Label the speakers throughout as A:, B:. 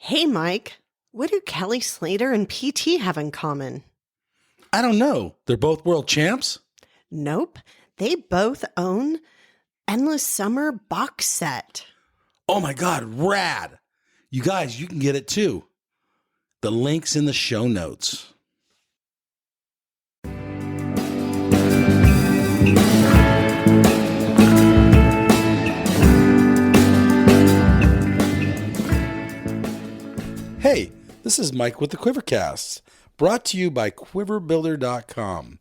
A: Hey, Mike, what do Kelly Slater and PT have in common?
B: I don't know. They're both world champs?
A: Nope, they both own Endless Summer box set.
B: Oh my God, rad. You guys, you can get it too. The link's in the show notes. Hey, this is Mike with the Quivercast, brought to you by quiverbuilder.com,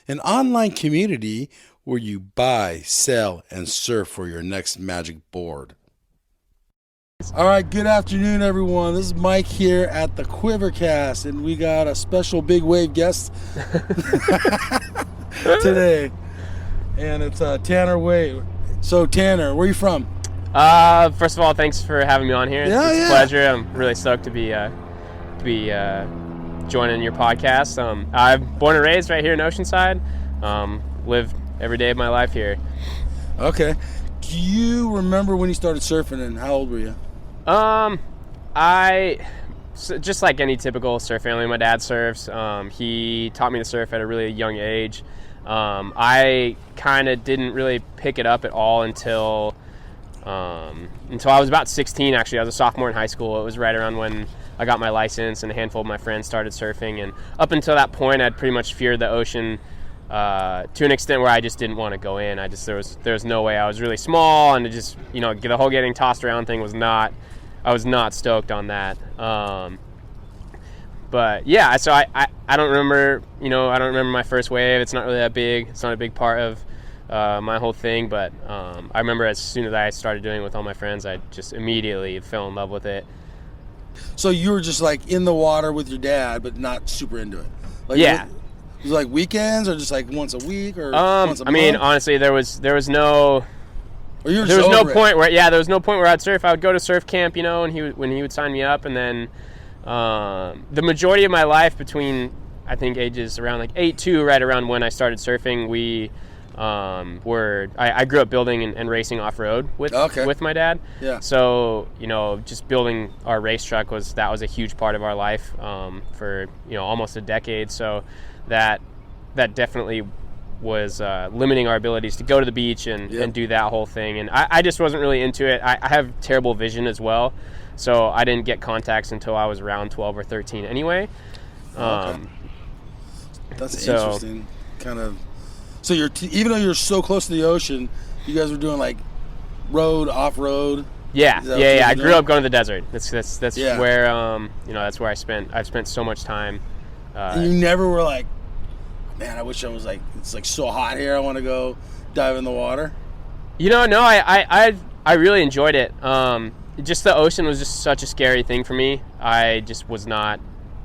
B: an online community where you buy, sell, and surf for your next magic board. All right, good afternoon, everyone. This is Mike here at the Quivercast, and we got a special big wave guest today, and it's Tanner Waite. So, Tanner, where are you from?
C: First of all, thanks for having me on here. It's a pleasure. I'm really stoked to be joining your podcast. I'm born and raised right here in Oceanside. Live every day of my life here.
B: Okay. Do you remember when you started surfing, and how old were you?
C: Just like any typical surf family, my dad surfs. He taught me to surf at a really young age. I kind of didn't really pick it up at all until I was about 16. Actually, I was a sophomore in high school. It was right around when I got my license, and a handful of my friends started surfing. And up until that point, I'd pretty much feared the ocean to an extent where I just didn't want to go in. There was no way. I was really small, and it just, the whole getting tossed around thing I was not stoked on that. But yeah, so I don't remember. I don't remember my first wave. It's not really that big. It's not a big part of my whole thing, but I remember as soon as I started doing it with all my friends, I just immediately fell in love with it.
B: So you were just like in the water with your dad, but not super into it. Like,
C: yeah.
B: Was it like weekends or just like once a week or once a month?
C: I mean, honestly, there was no.
B: Or you were
C: there was no
B: it.
C: point where there was no point where I'd surf. I would go to surf camp, and when he would sign me up, and then the majority of my life between I think ages around like 8-2, right around when I started surfing, we. I grew up building and racing off-road with my dad.
B: Yeah.
C: So, just building our race truck was a huge part of our life for, almost a decade. So that definitely was limiting our abilities to go to the beach and do that whole thing. And I just wasn't really into it. I have terrible vision as well. So I didn't get contacts until I was around 12 or 13 anyway.
B: That's interesting. Kind of. So even though you're so close to the ocean, you guys were doing like off-road.
C: Yeah. I grew up going to the desert. That's
B: Yeah.
C: where that's where I've spent so much time.
B: And you never were like, man, I wish I was like, it's like so hot here. I want to go dive in the water.
C: No, I really enjoyed it. Just the ocean was just such a scary thing for me. I just was not.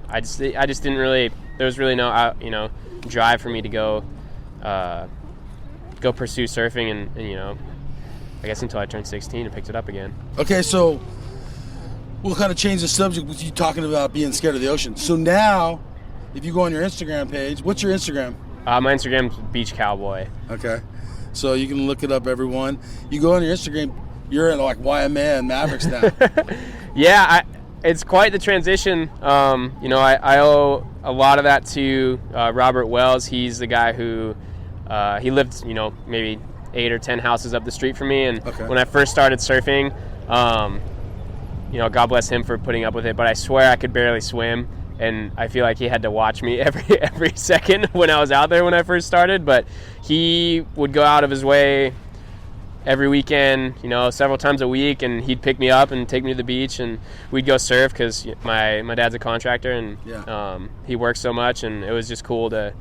C: I just didn't really. There was really no drive for me to go pursue surfing, and I guess until I turned 16 and picked it up again.
B: Okay, so we'll kind of change the subject with you talking about being scared of the ocean. So now, if you go on your Instagram page, what's your Instagram?
C: My Instagram's Beach Cowboy.
B: Okay, so you can look it up, everyone. You go on your Instagram, you're in like YMA and Mavericks now.
C: Yeah, it's quite the transition. I owe a lot of that to Robert Wells. He's the guy who he lived, maybe 8 or 10 houses up the street from me. And when I first started surfing, God bless him for putting up with it, but I swear I could barely swim. And I feel like he had to watch me every second when I was out there when I first started. But he would go out of his way every weekend, several times a week, and he'd pick me up and take me to the beach, and we'd go surf because my dad's a contractor, and he works so much, and it was just cool to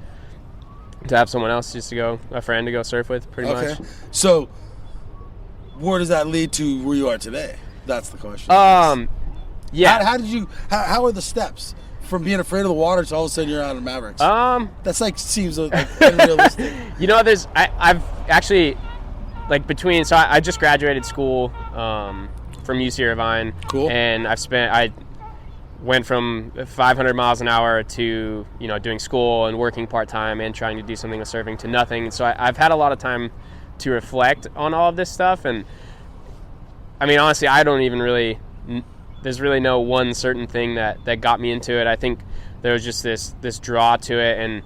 C: have someone else a friend to go surf with, pretty much.
B: So where does that lead to where you are today? That's the question.
C: Yeah.
B: How are the steps from being afraid of the water to all of a sudden you're out of Mavericks? That's like seems like unrealistic.
C: I've actually so I just graduated school from UC Irvine.
B: Cool.
C: And I went from 500 miles an hour to doing school and working part-time and trying to do something with surfing to nothing. So I've had a lot of time to reflect on all of this stuff, and I mean, honestly, I don't even really there's really no one certain thing that got me into it. I think there was just this draw to it, and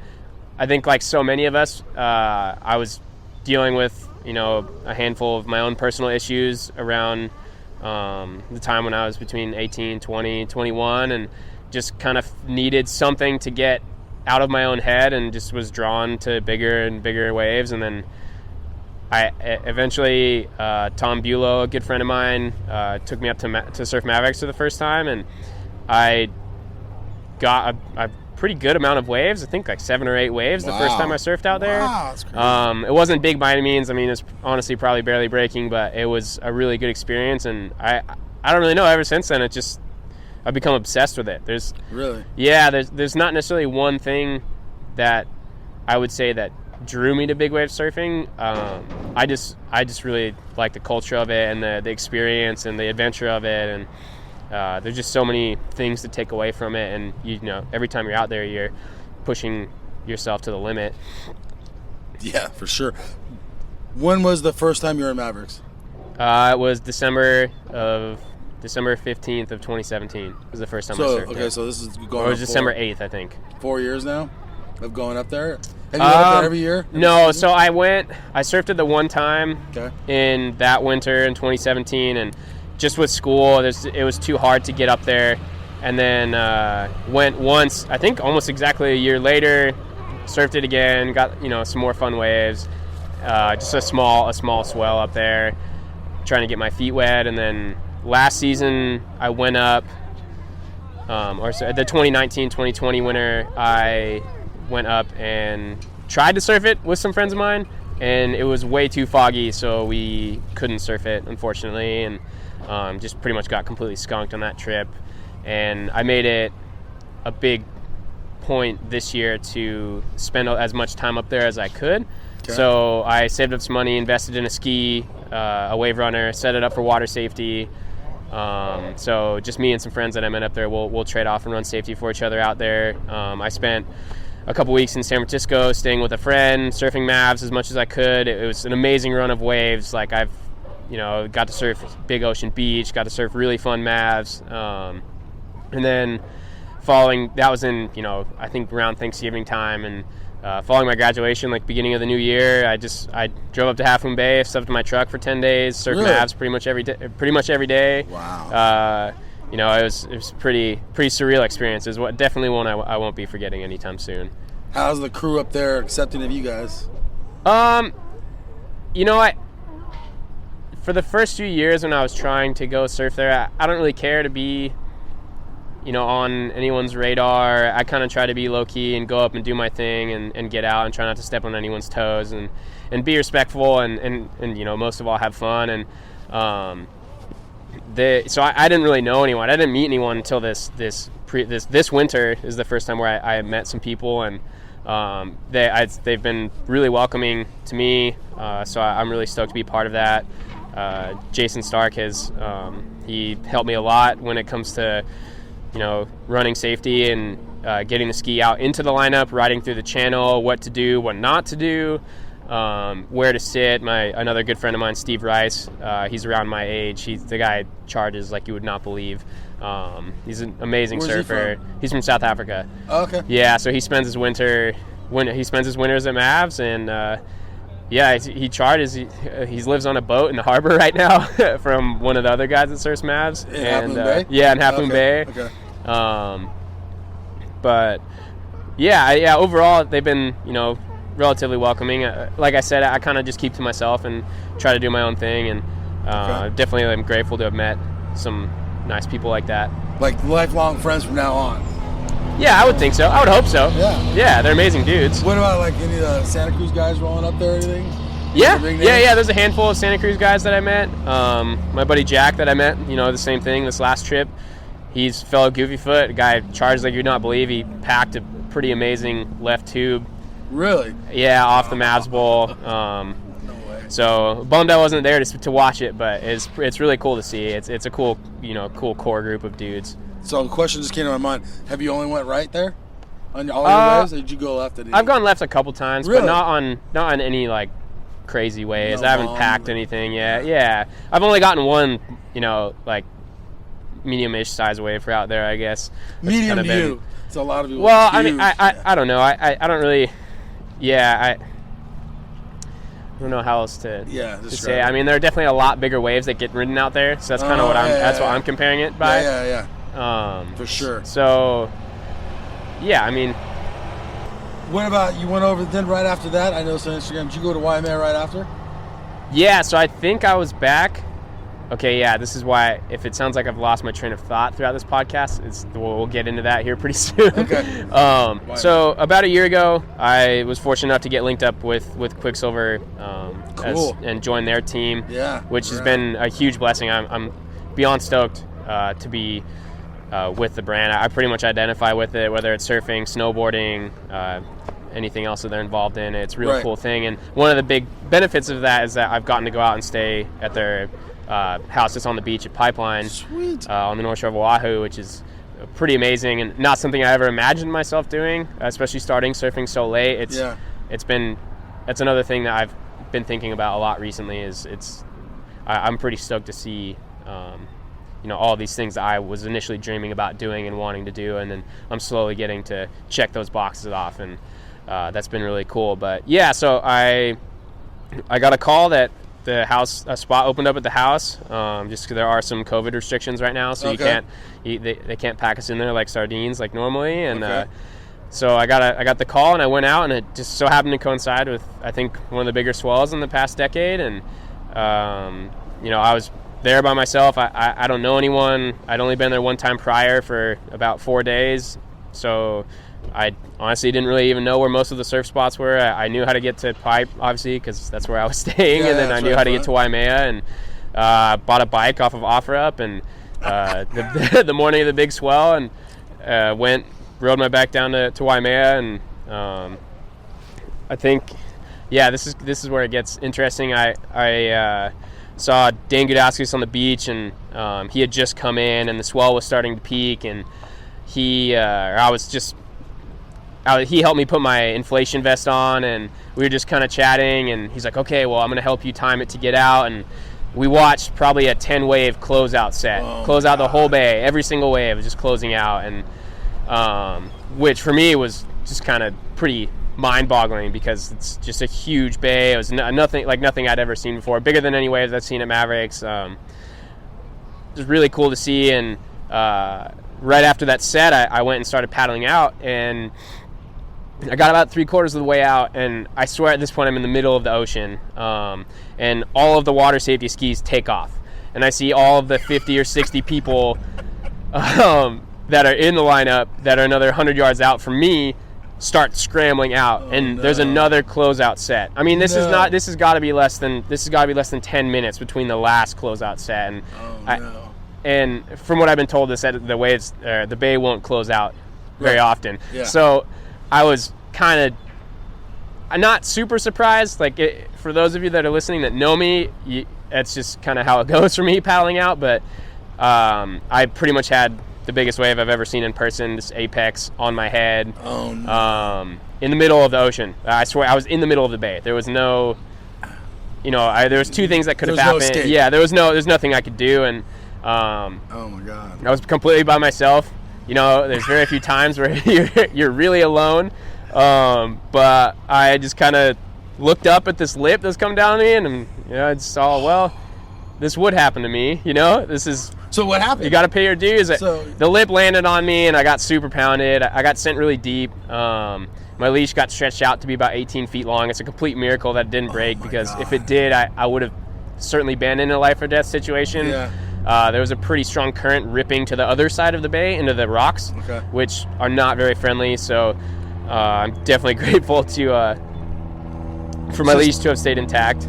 C: I think like so many of us, I was dealing with, you know, a handful of my own personal issues around the time when I was between 18, 20, 21, and just kind of needed something to get out of my own head, and just was drawn to bigger and bigger waves. And then I eventually, Tom Bulow, a good friend of mine, took me up to Surf Mavericks for the first time, and I got a pretty good amount of waves. I think like 7 or 8 waves the first time I surfed out there.
B: Wow, that's crazy.
C: It wasn't big by any means. I mean, it's honestly probably barely breaking, but it was a really good experience, and I don't really know. Ever since then, I've become obsessed with it. There's not necessarily one thing that I would say that drew me to big wave surfing. I just really like the culture of it, and the experience and the adventure of it, and there's just so many things to take away from it, and you know, every time you're out there, you're pushing yourself to the limit.
B: Yeah, for sure. When was the first time you were at Mavericks?
C: It was December 15th of 2017 was the first time I surfed.
B: Okay, so this is going
C: or it was December 8th, I think.
B: 4 years now of going up there? Have you been up there every year?
C: No, so I surfed it the one time
B: Okay.
C: in that winter in 2017, and just with school, it was too hard to get up there. And then went once, I think almost exactly a year later, surfed it again, got, you know, some more fun waves. Just a small swell up there, trying to get my feet wet. And then last season I went up, the 2019-2020 winter, I went up and tried to surf it with some friends of mine, and it was way too foggy, so we couldn't surf it, unfortunately, and just pretty much got completely skunked on that trip. And I made it a big point this year to spend as much time up there as I could. Okay. So I saved up some money, invested in a ski, a wave runner, set it up for water safety. So just me and some friends that I met up there, we'll trade off and run safety for each other out there. I spent a couple weeks in San Francisco staying with a friend, surfing Mavs as much as I could. It was an amazing run of waves. Like, I've, you know, got to surf Big Ocean Beach, got to surf really fun Mavs. And then that was in, you know, I think around Thanksgiving time, and following my graduation, like beginning of the new year, I drove up to Half Moon Bay, stepped in my truck for 10 days, surfed Mavs pretty much every day.
B: Wow.
C: You know, it was pretty surreal experience. It was definitely one I won't be forgetting anytime soon.
B: How's the crew up there accepting of you guys?
C: You know, for the first few years when I was trying to go surf there, I don't really care to be, you know, on anyone's radar. I kind of try to be low-key and go up and do my thing and get out and try not to step on anyone's toes and be respectful and you know, most of all, have fun. And so I didn't really know anyone. I didn't meet anyone until this winter is the first time where I met some people, and they've been really welcoming to me. So I'm really stoked to be part of that. Jason Stark he helped me a lot when it comes to, you know, running safety and getting the ski out into the lineup, riding through the channel, what to do, what not to do, where to sit. Another good friend of mine, Steve Rice, he's around my age. The guy charges like you would not believe. He's an amazing surfer. He's from South Africa.
B: Oh, okay.
C: Yeah, so he spends his winters at Mavs, and yeah, he charges. He lives on a boat in the harbor right now from one of the other guys that surfs Mavs.
B: In Half Moon Bay?
C: Yeah, in Half Moon Bay.
B: Okay.
C: But yeah, overall they've been, you know, relatively welcoming. Like I said, I kind of just keep to myself and try to do my own thing, and definitely I'm grateful to have met some nice people like that.
B: Like lifelong friends from now on.
C: Yeah, I would think so. I would hope so.
B: Yeah.
C: Yeah, they're amazing dudes.
B: What about like any of the Santa Cruz guys rolling up there or anything?
C: Yeah. There's a handful of Santa Cruz guys that I met. My buddy Jack that I met, you know, the same thing this last trip. He's a fellow Goofy Foot, a guy charged like you'd not believe. He packed a pretty amazing left tube.
B: Really?
C: Yeah, off the Mavs Bowl.
B: No way.
C: So bummed I wasn't there to watch it, but it's really cool to see. It's a cool core group of dudes.
B: So the question just came to my mind: have you only went right there on all your waves, or did you go left at any?
C: I've gone left a couple times,
B: really?
C: But not on any like crazy ways.
B: No
C: I haven't packed anything yet. Yeah, I've only gotten one, you know, like medium-ish size wave for out there, I guess.
B: Medium to you. It's a lot of people.
C: Well, I mean, I don't know. I don't really. Yeah, I don't know how else to say. I mean, there are definitely a lot bigger waves that get ridden out there, so that's kind of what what I'm comparing it by.
B: Yeah. For sure.
C: So, yeah, I mean.
B: What about you went over then right after that? I know on Instagram. Did you go to Waimea right after?
C: Yeah, so I think I was back. Okay, yeah, this is why if it sounds like I've lost my train of thought throughout this podcast, we'll get into that here pretty soon.
B: Okay.
C: So about a year ago, I was fortunate enough to get linked up with Quicksilver
B: cool.
C: and join their team, which has
B: right.
C: been a huge blessing. I'm beyond stoked to be with the brand. I pretty much identify with it, whether it's surfing, snowboarding, anything else that they're involved in. It's a real cool thing. And one of the big benefits of that is that I've gotten to go out and stay at their house that's on the beach at Pipeline.
B: Sweet.
C: On the North Shore of Oahu, which is pretty amazing and not something I ever imagined myself doing, especially starting surfing so late. That's another thing that I've been thinking about a lot recently. I'm pretty stoked to see all these things that I was initially dreaming about doing and wanting to do, and then I'm slowly getting to check those boxes off, and that's been really cool. But yeah, so I got a call that a spot opened up at the house, just because there are some COVID restrictions right now, so they can't pack us in there like sardines like normally, and so I got the call, and I went out, and it just so happened to coincide with, I think, one of the bigger swells in the past decade, and I was there by myself. I don't know anyone. I'd only been there one time prior for about 4 days, so I honestly didn't really even know where most of the surf spots were. I knew how to get to Pipe, obviously, because that's where I was staying, and then I knew how to get to Waimea, and bought a bike off of OfferUp, and the morning of the big swell, and rode my bike down to Waimea, and I think, this is where it gets interesting. I saw Dan Gudauskas on the beach, and he had just come in, and the swell was starting to peak, and he helped me put my inflation vest on, and we were just kind of chatting, and he's like, okay, well, I'm going to help you time it to get out, and we watched probably a 10-wave closeout set, out the whole bay, every single wave was just closing out, and which for me was just kind of pretty mind-boggling, because it's just a huge bay. It was nothing I'd ever seen before, bigger than any waves I've seen at Mavericks. It was really cool to see, and right after that set, I went and started paddling out, and I got about 3/4 of the way out, and I swear at this point I'm in the middle of the ocean, and all of the water safety skis take off, and I see all of the 50 or 60 people that are in the lineup that are another 100 yards out from me start scrambling out, there's another closeout set. I mean, this has got to be less than 10 minutes between the last closeout set, and and from what I've been told, the waves, the bay won't close out very often. Yeah. So I was kind of not super surprised. For those of you that are listening that know me, it's just kind of how it goes for me paddling out. But I pretty much had the biggest wave I've ever seen in person, this apex on my head.
B: Oh, no.
C: In the middle of the ocean. I swear, I was in the middle of the bay. There was no, there was two things that could have happened.
B: No,
C: yeah, there's nothing I could do, and
B: oh my God,
C: I was completely by myself. There's very few times where you're really alone. But I just kind of looked up at this lip that's come down to me, and I just saw, well, this would happen to me. This is.
B: So what happened?
C: You got to pay your dues. The lip landed on me, and I got super pounded. I got sent really deep. My leash got stretched out to be about 18 feet long. It's a complete miracle that it didn't break, because if it did, I would have certainly been in a life or death situation. Yeah. There was a pretty strong current ripping to the other side of the bay into the rocks, which are not very friendly. So I'm definitely grateful for my leash to have stayed intact.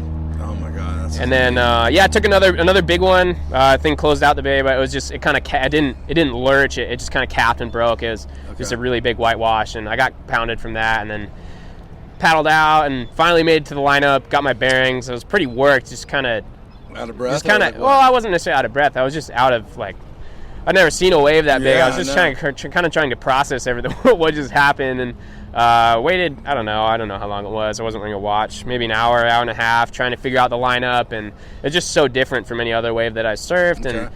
C: And then, I took another big one. Thing closed out the bay, but it was just, it didn't lurch. It just kind of capped and broke. It was just a really big whitewash, and I got pounded from that, and then paddled out and finally made it to the lineup, got my bearings. I was pretty worked, just kind of
B: out of breath.
C: I wasn't necessarily out of breath. I was just out of, I'd never seen a wave that big. I was just kind of trying to process everything, what just happened, and waited, I don't know how long it was. I wasn't wearing a watch, maybe an hour and a half, trying to figure out the lineup, and it's just so different from any other wave that I surfed. And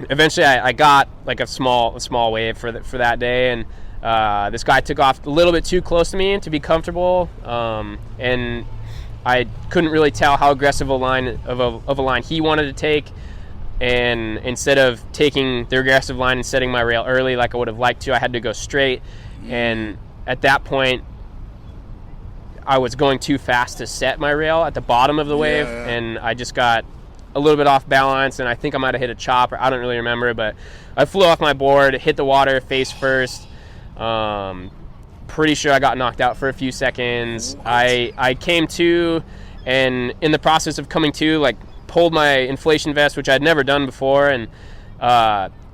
C: eventually I got like a small wave for that day, and this guy took off a little bit too close to me to be comfortable, and I couldn't really tell how aggressive a line he wanted to take. And instead of taking the aggressive line and setting my rail early like I would have liked to, I had to go straight. And at that point, I was going too fast to set my rail at the bottom of the wave, and I just got a little bit off balance, and I think I might have hit a chop, or I don't really remember, but I flew off my board, hit the water face first. Pretty sure I got knocked out for a few seconds. I came to, and in the process of coming to, like, pulled my inflation vest, which I'd never done before, and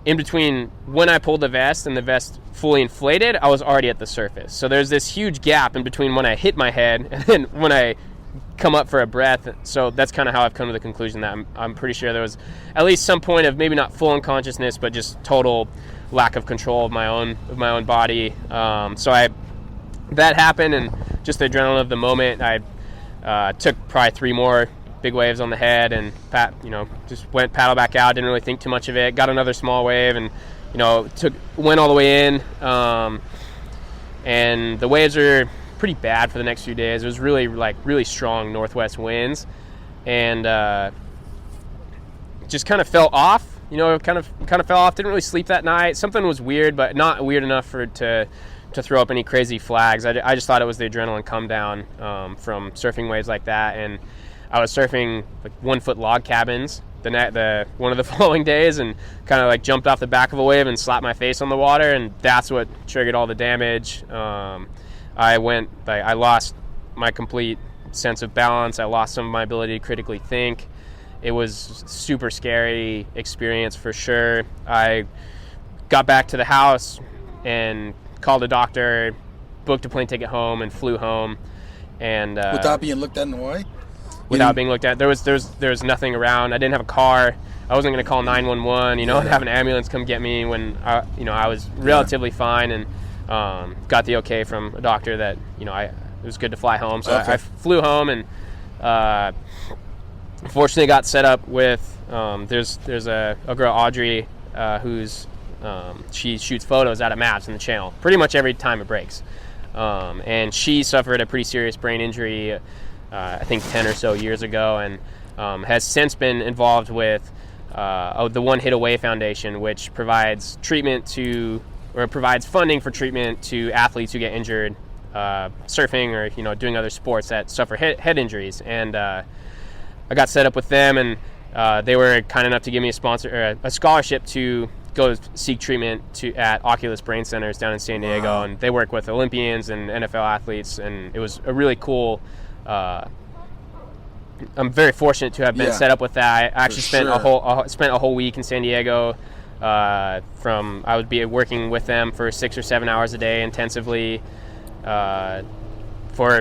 C: in between when I pulled the vest and the vest fully inflated, I was already at the surface. So there's this huge gap in between when I hit my head and then when I come up for a breath. So that's kind of how I've come to the conclusion that I'm pretty sure there was at least some point of maybe not full unconsciousness, but just total lack of control of my own body. So that happened, and just the adrenaline of the moment, I took probably 3 more big waves on the head, and just went paddle back out. Didn't really think too much of it. Got another small wave, and went all the way in. And the waves are pretty bad for the next few days. It was really strong northwest winds, and just kind of fell off. Kind of fell off. Didn't really sleep that night. Something was weird, but not weird enough to throw up any crazy flags. I just thought it was the adrenaline come down from surfing waves like that. And I was surfing like 1-foot log cabins one of the following days, and kind of like jumped off the back of a wave and slapped my face on the water, and that's what triggered all the damage. I lost my complete sense of balance. I lost some of my ability to critically think. It was a super scary experience for sure. I got back to the house and called a doctor, booked a plane ticket home, and flew home. And
B: without being looked at in Hawaii?
C: Without being looked at, there was nothing around. I didn't have a car. I wasn't going to call 911, and have an ambulance come get me when I was relatively fine, and got the okay from a doctor that it was good to fly home. So I flew home, and fortunately got set up with there's a girl, Audrey, who's she shoots photos out of maps in the channel pretty much every time it breaks, and she suffered a pretty serious brain injury I think 10 or so years ago, and has since been involved with the One Hit Away Foundation, which provides provides funding for treatment to athletes who get injured surfing or doing other sports that suffer head injuries. And I got set up with them, and they were kind enough to give me a scholarship to go seek treatment at Oculus Brain Centers down in San Diego. Wow. And they work with Olympians and NFL athletes, and it was a really cool. I'm very fortunate to have been set up with that. I actually spent a whole week in San Diego. I would be working with them for 6 or 7 hours a day intensively for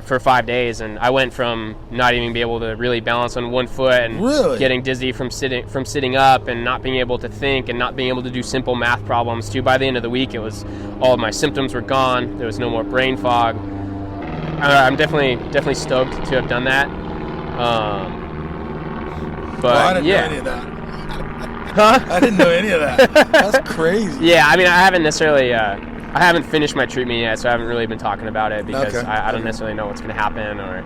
C: 5 days, and I went from not even being able to really balance on one foot and getting dizzy from sitting up and not being able to think and not being able to do simple math problems to, by the end of the week, it was all of my symptoms were gone. There was no more brain fog. I'm definitely stoked to have done that. But
B: I didn't know any of that. Huh? I didn't know any of that. That's crazy.
C: Yeah, I mean, I haven't necessarily. I haven't finished my treatment yet, so I haven't really been talking about it because I don't necessarily know what's going to happen. Or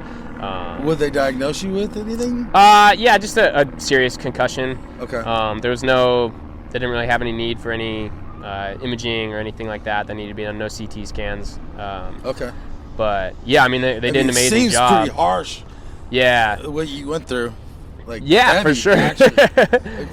B: would they diagnose you with anything?
C: Yeah, just a serious concussion.
B: Okay.
C: They didn't really have any need for any imaging or anything like that. That needed to be done. No CT scans.
B: Okay.
C: But yeah, I mean, they did an amazing job.
B: It seems pretty harsh.
C: Yeah.
B: What you went through.
C: Heavy, for sure.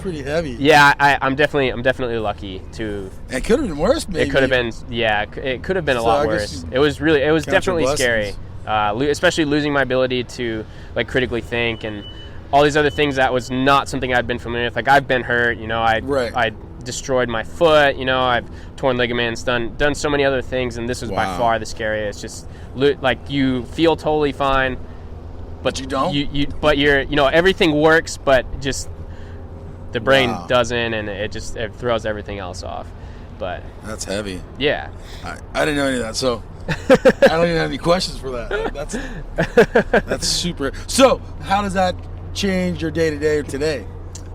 B: Pretty heavy.
C: Yeah, I'm definitely lucky to.
B: It could have been worse, maybe.
C: It could have been, it could have been a lot worse. It was definitely scary, especially losing my ability to critically think and all these other things. That was not something I'd been familiar with. Like, I've been hurt, I destroyed my foot, I've torn ligaments, done so many other things, and this was by far the scariest. Just you feel totally fine.
B: But you don't.
C: But you're, everything works, but just the brain doesn't, and it throws everything else off. But
B: that's heavy.
C: Yeah.
B: I didn't know any of that, so I don't even have any questions for that. That's super. So, how does that change your day to day today?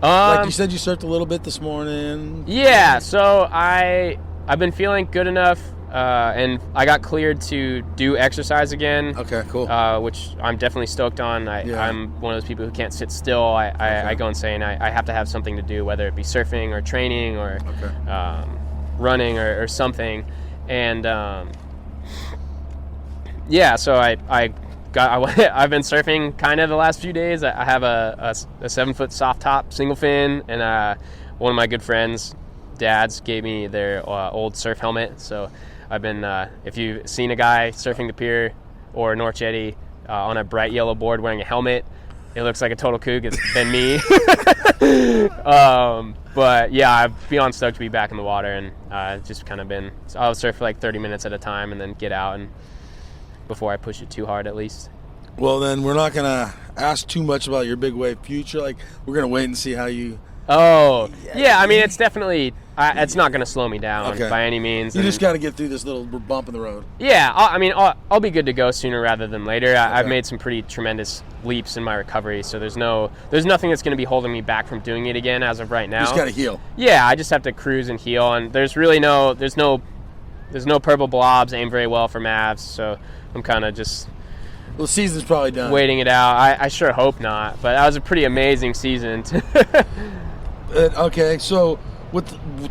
B: Like you said, you surfed a little bit this morning.
C: Yeah, so I've been feeling good enough, and I got cleared to do exercise again.
B: Okay, cool.
C: Which I'm definitely stoked on. I'm one of those people who can't sit still. I go insane. I have to have something to do, whether it be surfing or training or running or something. And yeah, so I've been surfing kind of the last few days. I have a 7-foot soft top single fin, and one of my good friends' dads gave me their old surf helmet. So I've been, if you've seen a guy surfing the pier or North Jetty on a bright yellow board wearing a helmet, it looks like a total kook. It's been me. But yeah, I've beyond stoked to be back in the water, and just kind of been, so I'll surf for like 30 minutes at a time and then get out, and before I push it too hard at least.
B: Well, then we're not going to ask too much about your big wave future. Like, we're going to wait and see how you...
C: Oh, yeah, I mean, it's definitely, it's not going to slow me down by any means.
B: You just got to get through this little bump in the road.
C: Yeah, I'll be good to go sooner rather than later. I've made some pretty tremendous leaps in my recovery, so there's nothing that's going to be holding me back from doing it again as of right now.
B: You just got to heal.
C: Yeah, I just have to cruise and heal, and there's no purple blobs aim very well for Mavs, so I'm kind of just...
B: Well, the season's probably done.
C: Waiting it out. I sure hope not, but that was a pretty amazing season.
B: Okay, so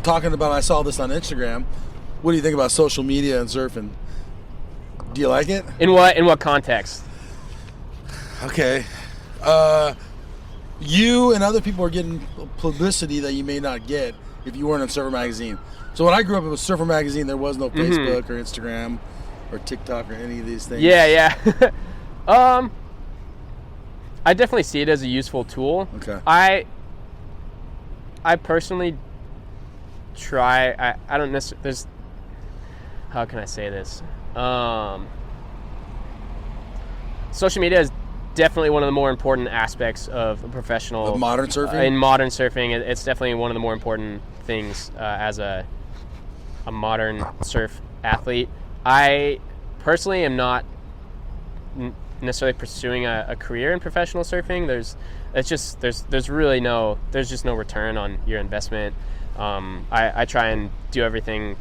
B: talking about, I saw this on Instagram. What do you think about social media and surfing? Do you like it?
C: In what context?
B: Okay. You and other people are getting publicity that you may not get if you weren't on Surfer Magazine. So when I grew up, it was Surfer Magazine. There was no Facebook or Instagram or TikTok or any of these things.
C: Yeah. I definitely see it as a useful tool.
B: Okay.
C: I personally try. I don't necessarily. There's. How can I say this? Social media is definitely one of the more important aspects of a professional.
B: Of modern surfing?
C: In modern surfing, it's definitely one of the more important things as a modern surf athlete. I personally am not necessarily pursuing a career in professional surfing. There's just no return on your investment. I try and do everything,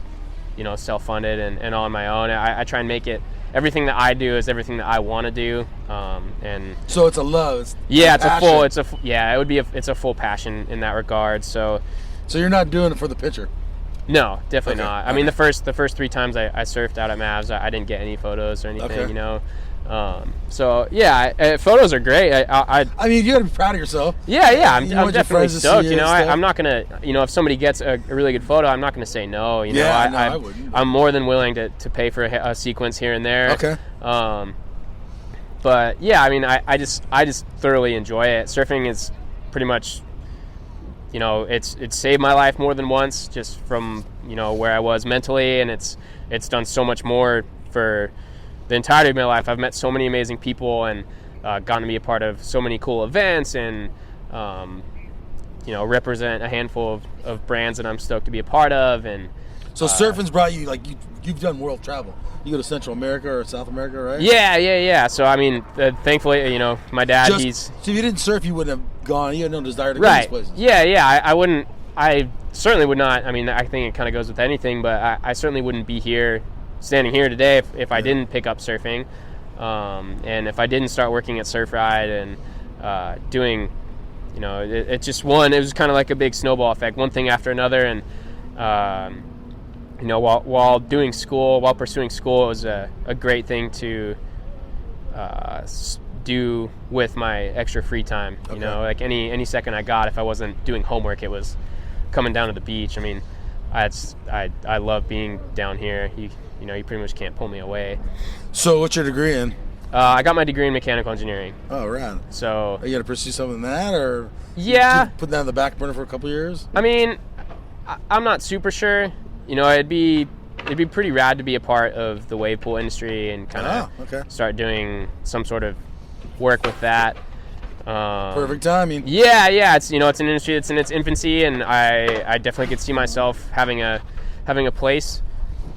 C: self-funded and on my own. I try and make it, everything that I do is everything that I want to do. And
B: so it's a love.
C: It's a full passion in that regard. So
B: you're not doing it for the picture?
C: No, definitely not. I mean, the first 3 times I surfed out at Mavs, I didn't get any photos or anything, So yeah, photos are great. I
B: mean, you gotta be proud of yourself.
C: Yeah. I'm definitely stoked. I'm not gonna, if somebody gets a really good photo, I'm not gonna say no.
B: I wouldn't.
C: I'm more than willing to pay for a sequence here and there.
B: Okay.
C: But yeah, I mean, I just thoroughly enjoy it. Surfing is pretty much, it's saved my life more than once, just from where I was mentally, and it's done so much more for the entirety of my life. I've met so many amazing people and gotten to be a part of so many cool events and represent a handful of brands that I'm stoked to be a part of. And
B: so surfing's brought you, like, you've done world travel. You go to Central America or South America, right?
C: Yeah. So I mean, thankfully, my dad,
B: so if you didn't surf, you wouldn't have gone. You had no desire to go
C: right.
B: these places.
C: Yeah. I wouldn't. I certainly would not. I mean, I think it kind of goes with anything, but I certainly wouldn't be here, standing here today, if I didn't pick up surfing, and if I didn't start working at Surf Ride and doing, it just it was kind of like a big snowball effect, one thing after another, and while pursuing school, it was a great thing to do with my extra free time. Like any second I got, if I wasn't doing homework, it was coming down to the beach. I mean, I love being down here. You pretty much can't pull me away.
B: So what's your degree in?
C: I got my degree in mechanical engineering.
B: Oh, right.
C: So
B: are you going to pursue something in that, or put that on the back burner for a couple of years?
C: I mean, I'm not super sure. It'd be pretty rad to be a part of the wave pool industry and kind of start doing some sort of work with that.
B: Perfect timing.
C: Yeah. It's it's an industry that's in its infancy, and I definitely could see myself having a place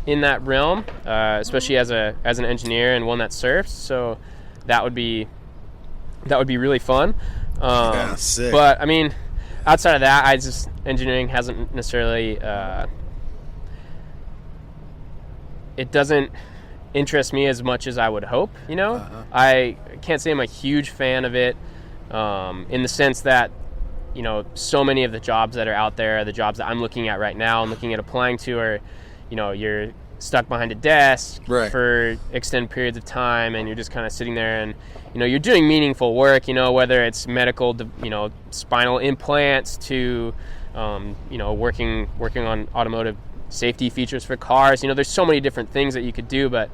C: in that realm, especially as an engineer and one that surfs. So that would be really fun.
B: Sick.
C: But I mean, outside of that, engineering hasn't necessarily, it doesn't interest me as much as I would hope, I can't say I'm a huge fan of it, in the sense that, so many of the jobs that are out there, the jobs that I'm looking at right now, I'm looking at applying to are, you're stuck behind a desk for extended periods of time, and you're just kind of sitting there, and you're doing meaningful work, whether it's medical, spinal implants to working on automotive safety features for cars. There's so many different things that you could do, but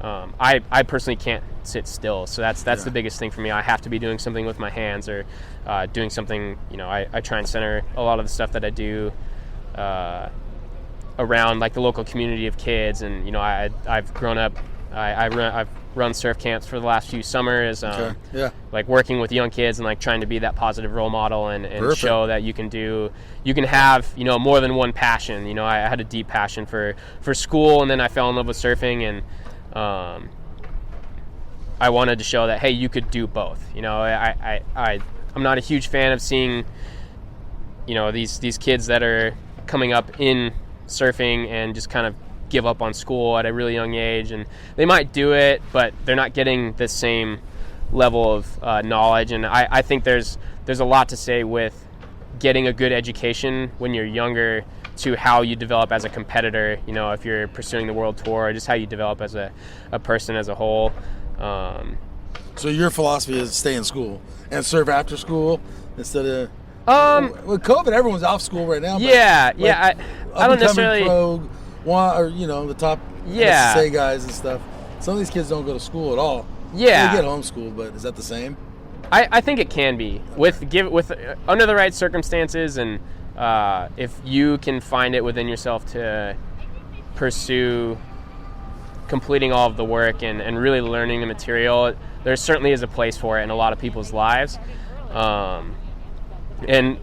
C: I personally can't sit still, so that's the biggest thing for me. I have to be doing something with my hands, or doing something. I try and center a lot of the stuff that I do around like the local community of kids, and I've grown up. I've run surf camps for the last few summers, like working with young kids and like trying to be that positive role model and show that you can have more than one passion. I had a deep passion for school, and then I fell in love with surfing, and I wanted to show that, hey, you could do both. I'm not a huge fan of seeing these kids that are coming up in surfing and just kind of give up on school at a really young age, and they might do it, but they're not getting the same level of knowledge. And I think there's a lot to say with getting a good education when you're younger to how you develop as a competitor, if you're pursuing the world tour, or just how you develop as a person as a whole.
B: So your philosophy is stay in school and serve after school instead of with COVID, everyone's off school right now.
C: I don't necessarily
B: pro, the top SSA guys and stuff. Some of these kids don't go to school at all. They get homeschooled, but is that the same?
C: I think it can be with under the right circumstances, and if you can find it within yourself to pursue completing all of the work and really learning the material, there certainly is a place for it in a lot of people's lives. And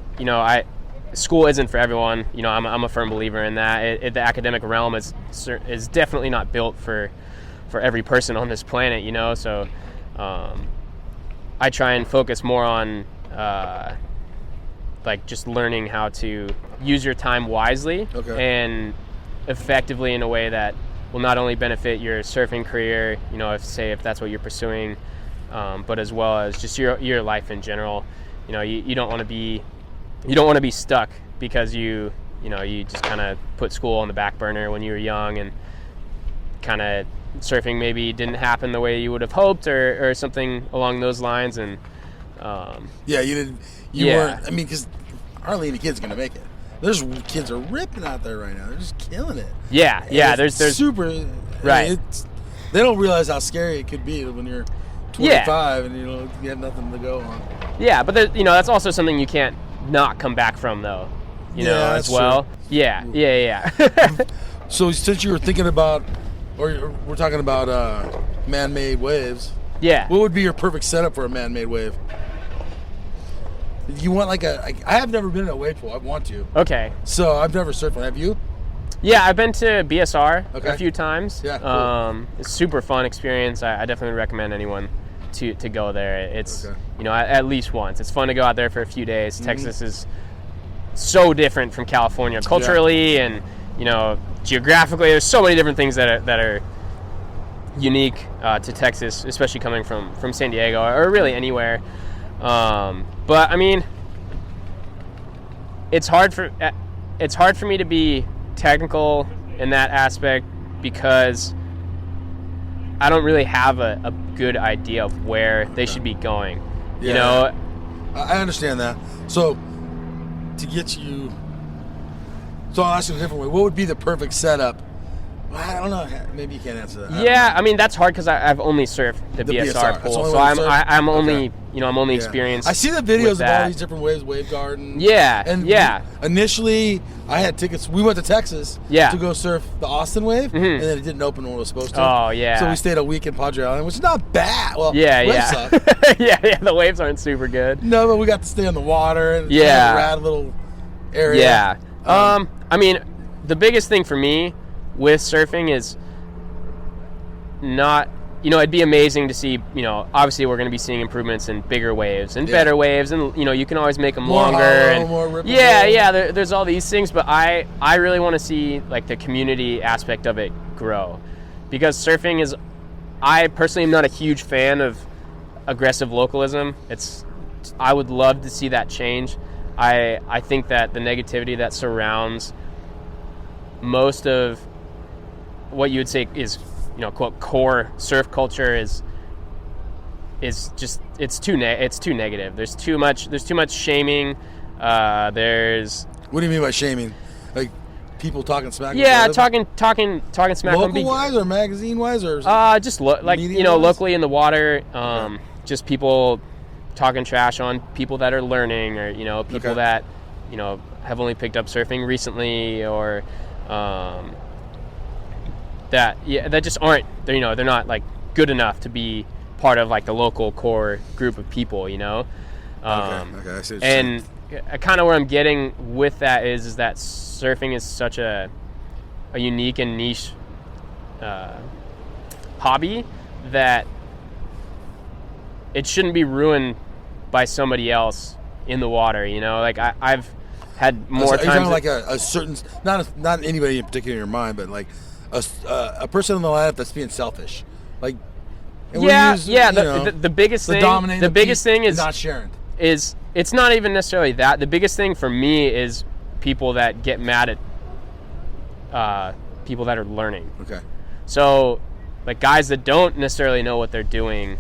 C: school isn't for everyone. I'm a firm believer in that. The academic realm is definitely not built for every person on this planet. So I try and focus more on like just learning how to use your time wisely and effectively in a way that will not only benefit your surfing career, if that's what you're pursuing, but as well as just your life in general. You don't want to be stuck because you just kind of put school on the back burner when you were young, and kind of surfing maybe didn't happen the way you would have hoped, or something along those lines. And
B: you didn't. You weren't. I mean, because hardly any kid's gonna make it. There's kids are ripping out there right now. They're just killing it.
C: There's
B: super right. I mean, they don't realize how scary it could be when you're 25 and you have nothing to go on.
C: Yeah, but that's also something you can't not come back from, though. As well.
B: True.
C: Yeah.
B: So since you were thinking about, or we're talking about man-made waves.
C: Yeah.
B: What would be your perfect setup for a man-made wave? You want I have never been in a wave pool. I want to.
C: Okay.
B: So I've never surfed one. Have you?
C: Yeah, I've been to BSR a few times.
B: Yeah. Cool.
C: It's a super fun experience. I definitely recommend anyone to go there. It's at least once. It's fun to go out there for a few days. Mm-hmm. Texas is so different from California culturally and geographically. There's so many different things that are unique to Texas, especially coming from San Diego or really anywhere. But I mean, it's hard for me to be technical in that aspect because I don't really have a good idea of where they should be going.
B: I understand that. So to get you, so I'll ask you a different way. What would be the perfect setup? I don't know. Maybe you can't answer that.
C: Yeah, I mean that's hard because I've only surfed the BSR pool, so I'm only I'm only experienced.
B: I see the videos of
C: that.
B: all these different waves, Wave Garden.
C: Yeah.
B: Initially, I had tickets. We went to Texas to go surf the Austin wave, and then it didn't open when it was supposed to.
C: Oh yeah.
B: So we stayed a week in Padre Island, which is not bad. Well,
C: waves
B: suck.
C: The waves aren't super good.
B: No, but we got to stay on the water and
C: a
B: rad little area.
C: Yeah. I mean, the biggest thing for me with surfing is not it'd be amazing to see, obviously we're going to be seeing improvements in bigger waves and better waves, and, you can always make them
B: More
C: longer.
B: hollow,
C: And
B: more rippable.
C: there's all these things, but I really want to see, like, the community aspect of it grow. Because surfing is, I personally am not a huge fan of aggressive localism. I would love to see that change. I think that the negativity that surrounds most of what you would say is, quote, core surf culture is just it's too negative. There's too much shaming. What
B: do you mean by shaming? Like people talking smack?
C: Yeah, talking smack.
B: Local wise or magazine wise or
C: just locally in the water. Just people talking trash on people that are learning, or people that have only picked up surfing recently, or that just aren't, they're not like good enough to be part of like the local core group of people,
B: Okay, I see what you're saying.
C: And kind of where I'm getting with that is that surfing is such a unique and niche hobby that it shouldn't be ruined by somebody else in the water. Like I've had more times.
B: You're talking like a certain, not anybody in particular in your mind, but like a person on the lineup that's being selfish, like.
C: The biggest thing is
B: not sharing.
C: It's not even necessarily that. The biggest thing for me is people that get mad at people that are learning.
B: Okay.
C: So, like guys that don't necessarily know what they're doing,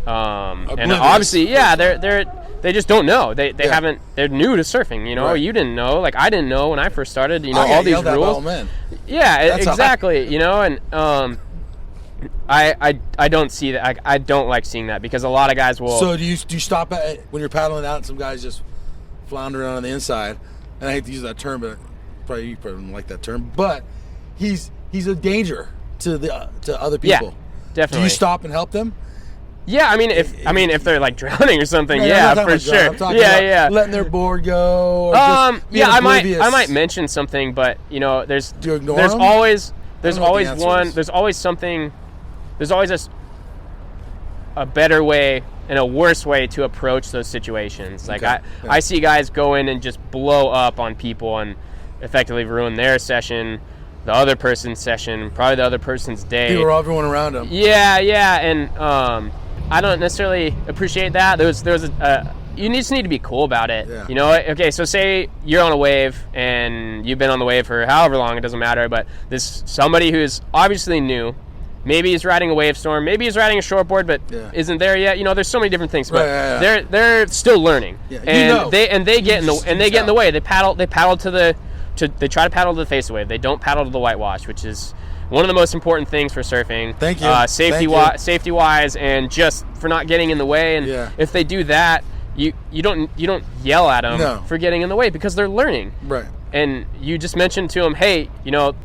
C: and obviously, they just don't know. They haven't. They're new to surfing. Right. You didn't know. Like I didn't know when I first started. All these rules. Yeah, exactly. And I don't see that. I don't like seeing that, because a lot of guys will.
B: So do you stop at when you're paddling out and some guys just floundering on the inside? And I hate to use that term, but you probably don't like that term. But he's a danger to other people.
C: Yeah, definitely.
B: Do you stop and help them?
C: Yeah, I mean if they're like drowning or something, for sure.
B: I'm talking about letting their board go. Or
C: I might mention something, but there's always a better way and a worse way to approach those situations. Like I see guys go in and just blow up on people and effectively ruin their session, the other person's session, probably the other person's day.
B: Everyone around them.
C: Yeah, and I don't necessarily appreciate that. You just need to be cool about it. Yeah. Okay, so say you're on a wave and you've been on the wave for however long, it doesn't matter, but this somebody who's obviously new, maybe he's riding a wave storm, maybe he's riding a shortboard, but isn't there yet. There's so many different things, but they're still learning. Yeah. And they get in the way. They try to paddle to the face of the wave. They don't paddle to the whitewash, which is one of the most important things for surfing.
B: Thank you.
C: Safety wise, and just for not getting in the way. And if they do that, you don't yell at them for getting in the way, because they're learning.
B: Right.
C: And you just mentioned to them, hey,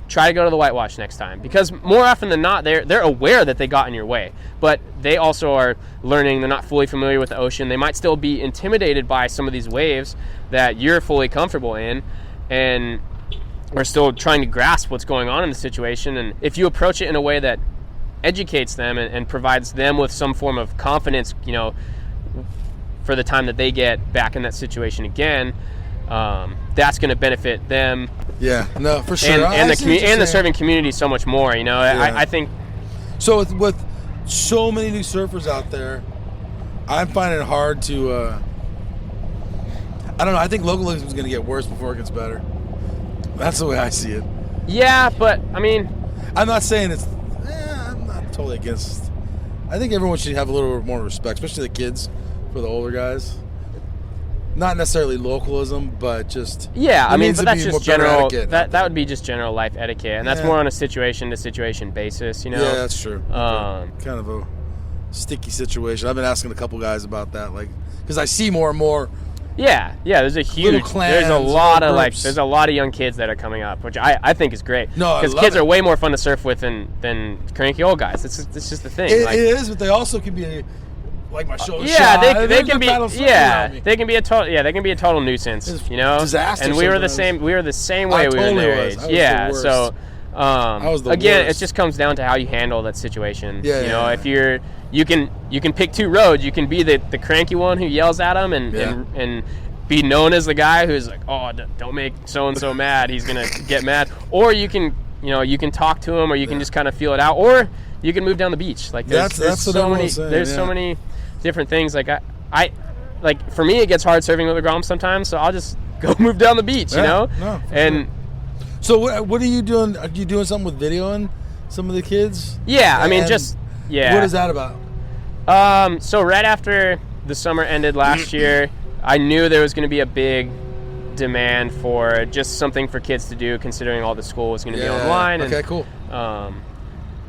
C: try to go to the whitewash next time, because more often than not, they're aware that they got in your way, but they also are learning. They're not fully familiar with the ocean. They might still be intimidated by some of these waves that you're fully comfortable in, and are still trying to grasp what's going on in the situation. And if you approach it in a way that educates them and provides them with some form of confidence, for the time that they get back in that situation again, that's going to benefit them.
B: Yeah, no, for sure.
C: And the surfing community so much more. I think.
B: So with so many new surfers out there, I'm finding it hard to. I don't know. I think localism is going to get worse before it gets better. That's the way I see it.
C: Yeah, but I mean,
B: I'm not saying it's. I'm not totally against. I think everyone should have a little more respect, especially the kids, for the older guys. Not necessarily localism, but just
C: but that's just general. That would be just general life etiquette, and that's more on a situation to situation basis.
B: Yeah, that's true. Kind of a sticky situation. I've been asking a couple guys about that, like, because I see more and more.
C: Yeah. There's a lot of young kids that are coming up, which I think is great.
B: No,
C: because kids are way more fun to surf with than cranky old guys. It's just the thing.
B: It is, but they also can be like my shoulder.
C: Yeah, they can be. Yeah, they can be a total. Yeah, they can be a total nuisance.
B: Disaster.
C: And we were the same. We were the same way. We were their age. Yeah. So,
B: was the
C: again,
B: worst.
C: it just comes down to how you handle that situation.
B: Yeah,
C: you know,
B: yeah.
C: if you can pick two roads. You can be the cranky one who yells at him and be known as the guy who's like, oh, don't make so and so mad. He's gonna get mad. Or you can talk to him, or you can just kind of feel it out, or you can move down the beach. Like there's so many so many different things. Like I like for me, it gets hard surfing with the Grom sometimes, so I'll just go move down the beach. You know, and.
B: So what are you doing? Are you doing something with videoing some of the kids?
C: Yeah, I mean,
B: And
C: yeah.
B: What is that about?
C: So right after the summer ended last year, I knew there was going to be a big demand for just something for kids to do, considering all the school was going to be online.
B: Okay,
C: and,
B: cool.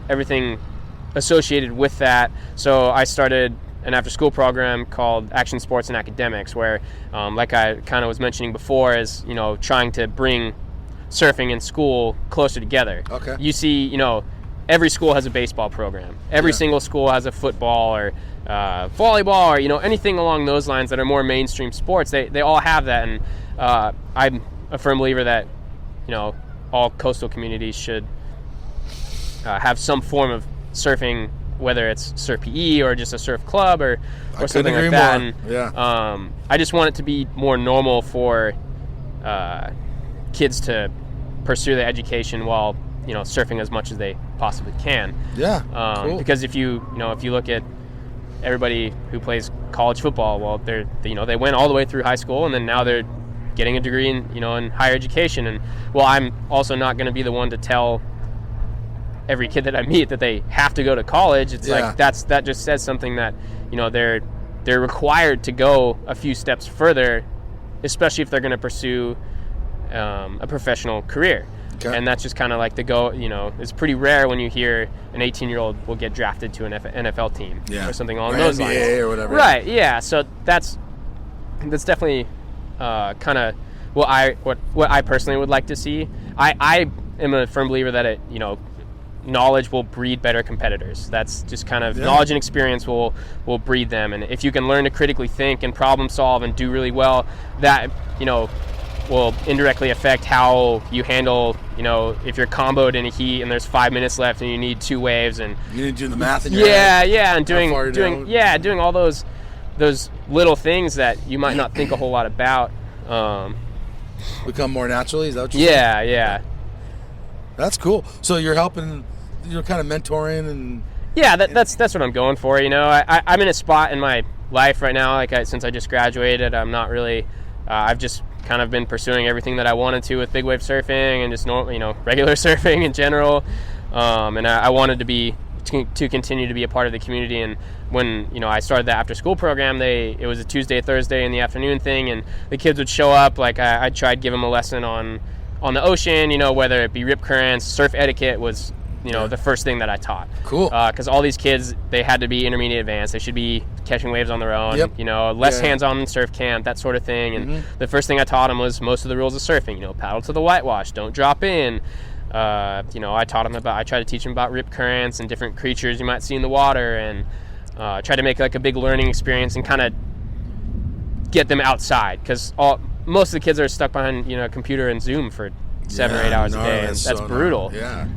C: Everything associated with that. So I started an after-school program called Action Sports and Academics, where, like I kind of was mentioning before, is trying to bring surfing and school closer together.
B: Okay.
C: You see, every school has a baseball program. Every single school has a football or volleyball or anything along those lines that are more mainstream sports. They all have that, and I'm a firm believer that all coastal communities should have some form of surfing, whether it's surf PE or just a surf club or something like that. And, I just want it to be more normal for kids to pursue their education while surfing as much as they possibly can.
B: Cool.
C: Because if you look at everybody who plays college football, well, they went all the way through high school, and then now they're getting a degree in higher education. And well, I'm also not going to be the one to tell every kid that I meet that they have to go to college. It's like that just says something that they're required to go a few steps further, especially if they're going to pursue a professional career.
B: Okay.
C: And that's just kind of like it's pretty rare when you hear an 18-year-old will get drafted to an NFL team or something along those lines.
B: or whatever.
C: Right, yeah. So that's definitely kind of what I personally would like to see. I am a firm believer that knowledge will breed better competitors. That's just kind of knowledge and experience will breed them. And if you can learn to critically think and problem solve and do really well, that will indirectly affect how you handle, if you're comboed in a heat and there's 5 minutes left and you need 2 waves, and
B: you need to do the math in your head.
C: and doing all those little things that you might not think a whole lot about.
B: Become more naturally. Is that what you're saying?
C: Yeah.
B: That's cool. So you're helping, you're kind of mentoring and.
C: Yeah, that's what I'm going for. I'm in a spot in my life right now. Since I just graduated, I'm not really. I've just kind of been pursuing everything that I wanted to with big wave surfing and just regular surfing in general. And I wanted to continue to be a part of the community. And when I started the after school program, it was a Tuesday, Thursday in the afternoon thing, and the kids would show up. I tried to give them a lesson on the ocean. Whether it be rip currents, surf etiquette was the first thing that I taught.
B: Cool.
C: Because all these kids, they had to be intermediate advanced. They should be catching waves on their own.
B: Yep.
C: Less hands-on in surf camp, that sort of thing. And the first thing I taught them was most of the rules of surfing. Paddle to the whitewash, don't drop in. I tried to teach them about rip currents and different creatures you might see in the water, and try to make a big learning experience and kind of get them outside. Because most of the kids are stuck behind a computer and Zoom for 7 or 8 hours a day, and that's brutal.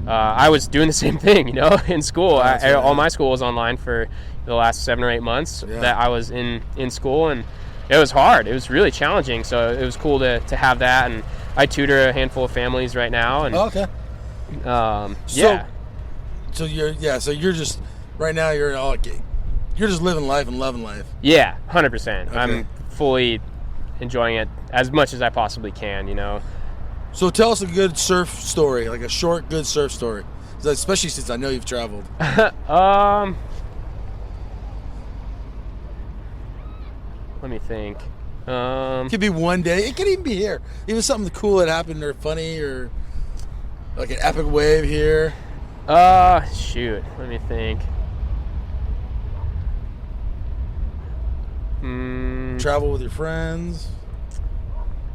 C: I was doing the same thing, in school. All my school was online for the last 7 or 8 months that I was in school, and it was hard. It was really challenging, so it was cool to have that. And I tutor a handful of families right now. And
B: So you're just right now you're just living life and loving life.
C: Yeah, 100%.
B: Okay.
C: I'm fully enjoying it as much as I possibly can.
B: So tell us a good surf story, like a short, good surf story, especially since I know you've traveled.
C: Let me think.
B: It could be one day. It could even be here. Even something cool that happened or funny or like an epic wave here.
C: Shoot. Let me think.
B: Travel with your friends.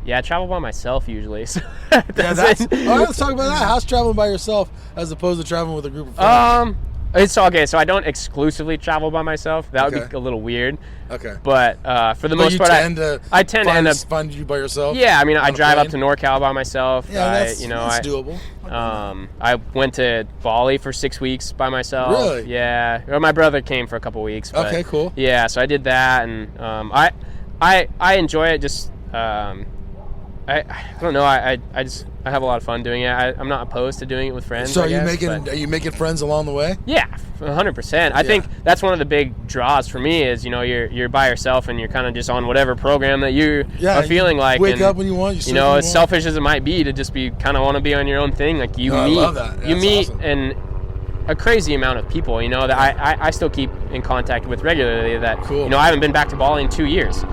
C: Yeah, I travel by myself usually. So
B: Let's talk about that. How's traveling by yourself as opposed to traveling with a group of friends?
C: It's okay. So I don't exclusively travel by myself. That would
B: Okay.
C: be a little weird.
B: Okay.
C: But for the
B: But
C: most
B: you
C: part,
B: tend to
C: I tend to end up.
B: find you by yourself?
C: Yeah, I mean, I
B: on a
C: drive up
B: plane?
C: to NorCal by myself.
B: Yeah, that's
C: that's
B: doable.
C: I went to Bali for 6 weeks by myself.
B: Really?
C: Yeah. Well, my brother came for a couple weeks. But
B: Okay, cool.
C: Yeah, so I did that, and I enjoy it. Just I don't know. I have a lot of fun doing it. I'm not opposed to doing it with friends.
B: So
C: I guess, but-
B: are you making friends along the way?
C: Yeah, 100%. I think that's one of the big draws for me is, you're by yourself and you're kind of just on whatever program that you are feeling like.
B: Wake
C: and,
B: up when you want.
C: as selfish as it might be to just be kind of want to be on your own thing. Like
B: I love that. Yeah,
C: you
B: that's
C: meet
B: awesome.
C: a crazy amount of people, that I still keep in contact with regularly that,
B: Cool.
C: I haven't been back to Bali in 2 years, so.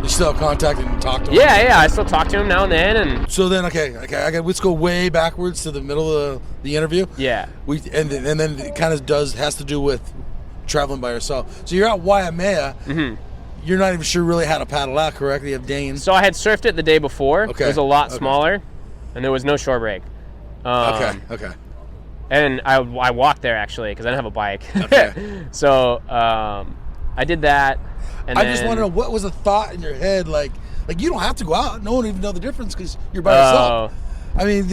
B: You still have contact and talk to them?
C: Yeah, I still talk to him now and then. And
B: So then, let's go way backwards to the middle of the interview.
C: yeah.
B: And then it kind of has to do with traveling by yourself. So you're at Waimea.
C: Mm-hmm.
B: You're not even sure really how to paddle out, correct? You have Dane.
C: So I had surfed it the day before.
B: Okay.
C: It was a lot
B: Okay.
C: smaller, and there was no shore break.
B: Okay.
C: And I walked there actually because I didn't have a bike.
B: Okay.
C: So I did that. And
B: I
C: then,
B: just want to know, what was the thought in your head? Like you don't have to go out. No one even know the difference because you're by yourself. I mean,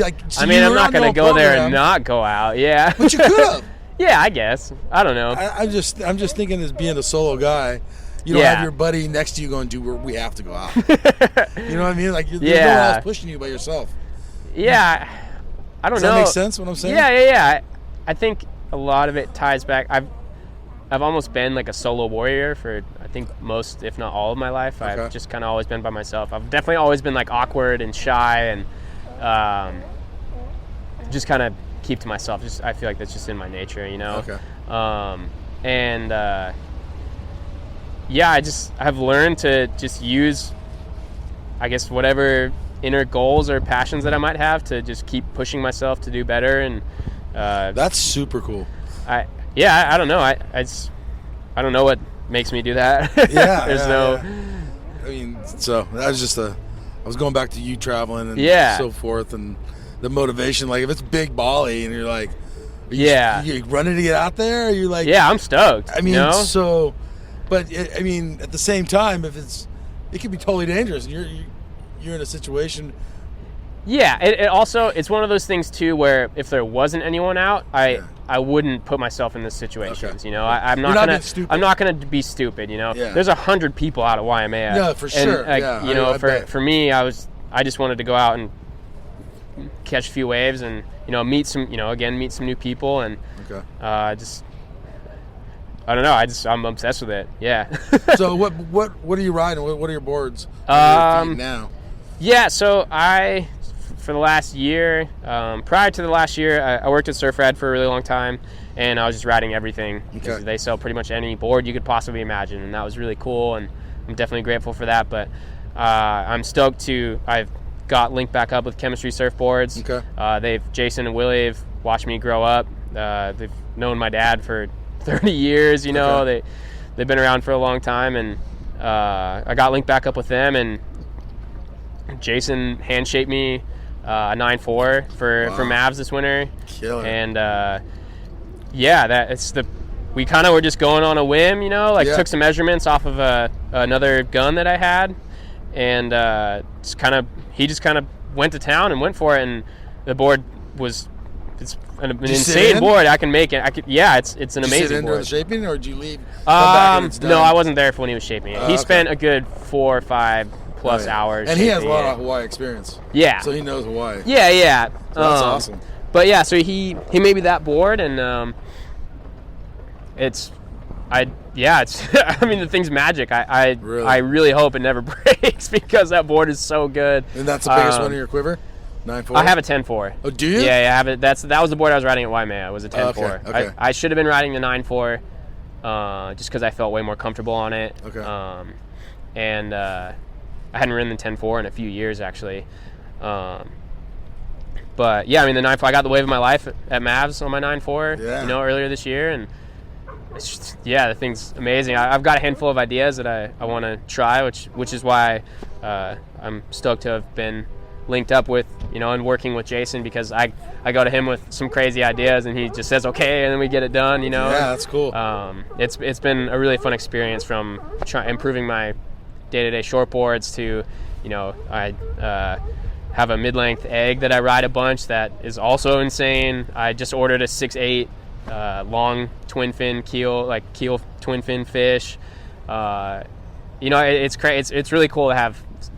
C: I'm not going to go there and not go out. Yeah.
B: But you could have.
C: Yeah, I guess. I don't know.
B: I'm just thinking, as being a solo guy, you don't have your buddy next to you going, "Dude, we have to go out." You know what I mean? Like there's no one else pushing you by yourself.
C: Yeah. I don't know.
B: Does that make sense? What I'm saying?
C: Yeah. I think a lot of it ties back. I've almost been like a solo warrior for, I think, most, if not all of my life.
B: Okay.
C: I've just kind of always been by myself. I've definitely always been like awkward and shy and just kind of keep to myself. I feel like that's just in my nature,
B: Okay.
C: I've learned to just use, I guess, whatever inner goals or passions that I might have to just keep pushing myself to do better. And
B: That's super cool.
C: I don't know. I don't know what makes me do that.
B: Yeah.
C: There's
B: I mean, so that was just I was going back to you traveling and so forth, and the motivation. Like if it's big Bali and you're like, you running to get out there? Or you're like,
C: I'm stoked.
B: I mean, but I mean, at the same time, it can be totally dangerous. And you're in a situation.
C: Yeah, it also, it's one of those things too where if there wasn't anyone out, I wouldn't put myself in this situations.
B: Okay.
C: I'm not gonna be stupid.
B: Yeah.
C: There's 100 people out at Waimea.
B: Yeah, for sure.
C: And, for me, I just wanted to go out and catch a few waves and meet some new people and I don't know. I'm obsessed with it. Yeah.
B: So what are you riding? What are your boards? Now.
C: Yeah. So for the last year, prior to the last year, I worked at Surf Rad for a really long time, and I was just riding everything.
B: Okay.
C: They sell pretty much any board you could possibly imagine, and that was really cool, and I'm definitely grateful for that. But I'm stoked I've got linked back up with Chemistry Surfboards.
B: Okay.
C: Jason and Willie have watched me grow up. They've known my dad for 30 years. They've been around for a long time, and I got linked back up with them, and Jason handshaped me a 9.4 for Mavs this winter.
B: Killer.
C: And we kind of were just going on a whim, took some measurements off of another gun that I had, and he just kind of went to town and went for it, and the board it's an insane board. I can make it. It's an amazing board. Did you sit in during
B: the shaping, or did you leave? No,
C: I wasn't there for when he was shaping it. He spent a good 4 or 5 plus hours.
B: And he has a lot of Hawaii experience.
C: Yeah.
B: So he knows Hawaii.
C: Yeah.
B: So that's awesome.
C: But yeah, so he made me that board, and I mean, the thing's magic. I really hope it never breaks because that board is so good.
B: And that's the biggest one in your quiver? 9.4?
C: I have a 10.4.
B: Oh, do you?
C: Yeah, I have it. That was the board I was riding at Waimea. It was a 10.4.
B: Okay.
C: I should have been riding the 9.4 just because I felt way more comfortable on it.
B: Okay.
C: And I hadn't ridden the 10.4 in a few years, actually. But yeah, I mean, the 9.4, I got the wave of my life at Mavs on my 9.4, earlier this year, and it's just, the thing's amazing. I've got a handful of ideas that I want to try, which is why I'm stoked to have been linked up with, and working with Jason, because I go to him with some crazy ideas and he just says okay, and then we get it done.
B: Yeah, that's cool.
C: It's been a really fun experience, from improving my day-to-day shortboards to, I have a mid-length egg that I ride a bunch that is also insane. I just ordered a 6'8" long twin fin keel twin fin fish. It's crazy. It's really cool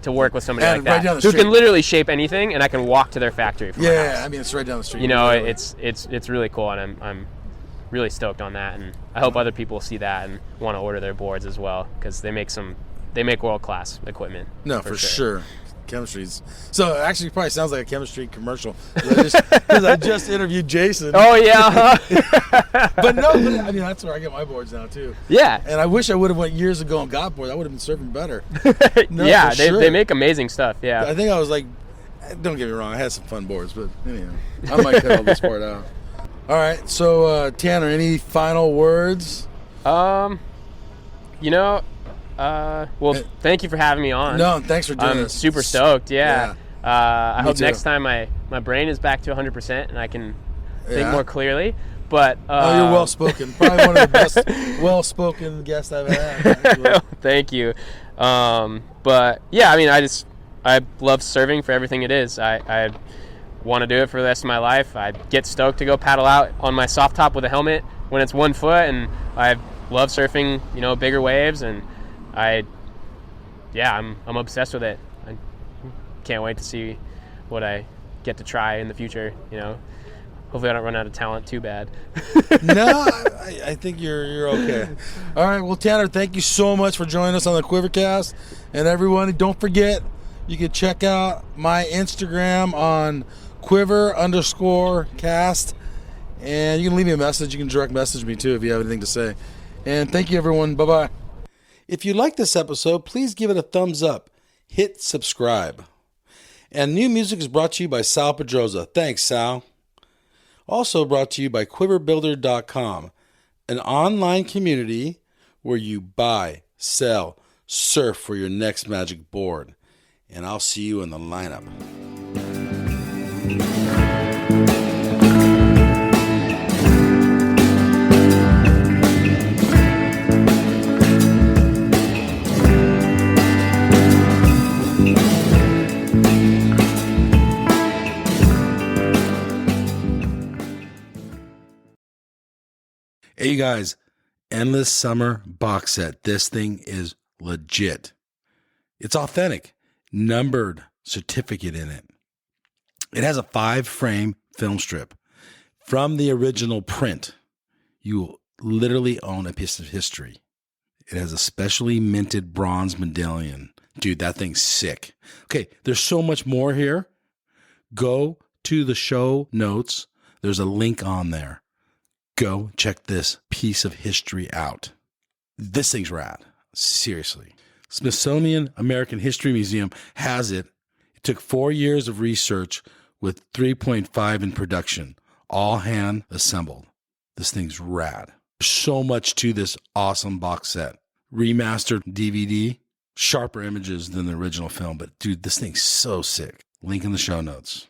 C: to work with somebody like that,
B: right
C: who can literally shape anything, and I can walk to their factory from my house.
B: I mean, it's right down the street.
C: It's really cool, and I'm really stoked on that, and I hope other people see that and want to order their boards as well, because they make world-class equipment.
B: No, for sure. Chemistry's so actually probably sounds like a chemistry commercial, because I just interviewed Jason.
C: Oh yeah.
B: But I mean, that's where I get my boards now too.
C: Yeah.
B: And I wish I would have went years ago and got boards. I would have been surfing better. No,
C: yeah,
B: sure.
C: they make amazing stuff. Yeah.
B: I think I was like, don't get me wrong, I had some fun boards, but anyhow, I might cut all this part out. All right, so Tanner, any final words?
C: Well, thank you for having me on.
B: No, thanks for doing
C: I'm
B: this.
C: super stoked. Yeah. I hope
B: too.
C: next time my brain is back to 100% and I can think more clearly. But
B: you're well spoken. Probably one of the best well-spoken guests I've had. Actually.
C: Thank you. But yeah, I mean, I love surfing for everything it is. I want to do it for the rest of my life. I get stoked to go paddle out on my soft top with a helmet when it's 1 foot, and I love surfing, bigger waves, and I'm obsessed with it. I can't wait to see what I get to try in the future. Hopefully I don't run out of talent too bad.
B: No, I think you're okay. All right, well, Tanner, thank you so much for joining us on the Quivercast. And everyone, don't forget, you can check out my Instagram on quiver_cast. And you can leave me a message. You can direct message me too if you have anything to say. And thank you, everyone. Bye-bye. If you like this episode, please give it a thumbs up. Hit subscribe. And new music is brought to you by Sal Pedroza. Thanks, Sal. Also brought to you by quiverbuilder.com, an online community where you buy, sell, surf for your next magic board. And I'll see you in the lineup. Hey, you guys, Endless Summer box set. This thing is legit. It's authentic, numbered certificate in it. It has a 5-frame film strip from the original print. You will literally own a piece of history. It has a specially minted bronze medallion. Dude, that thing's sick. Okay, there's so much more here. Go to the show notes. There's a link on there. Go check this piece of history out. This thing's rad. Seriously. Smithsonian American History Museum has it. It took 4 years of research with 3.5 in production, all hand assembled. This thing's rad. There's so much to this awesome box set. Remastered DVD, sharper images than the original film, but dude, this thing's so sick. Link in the show notes.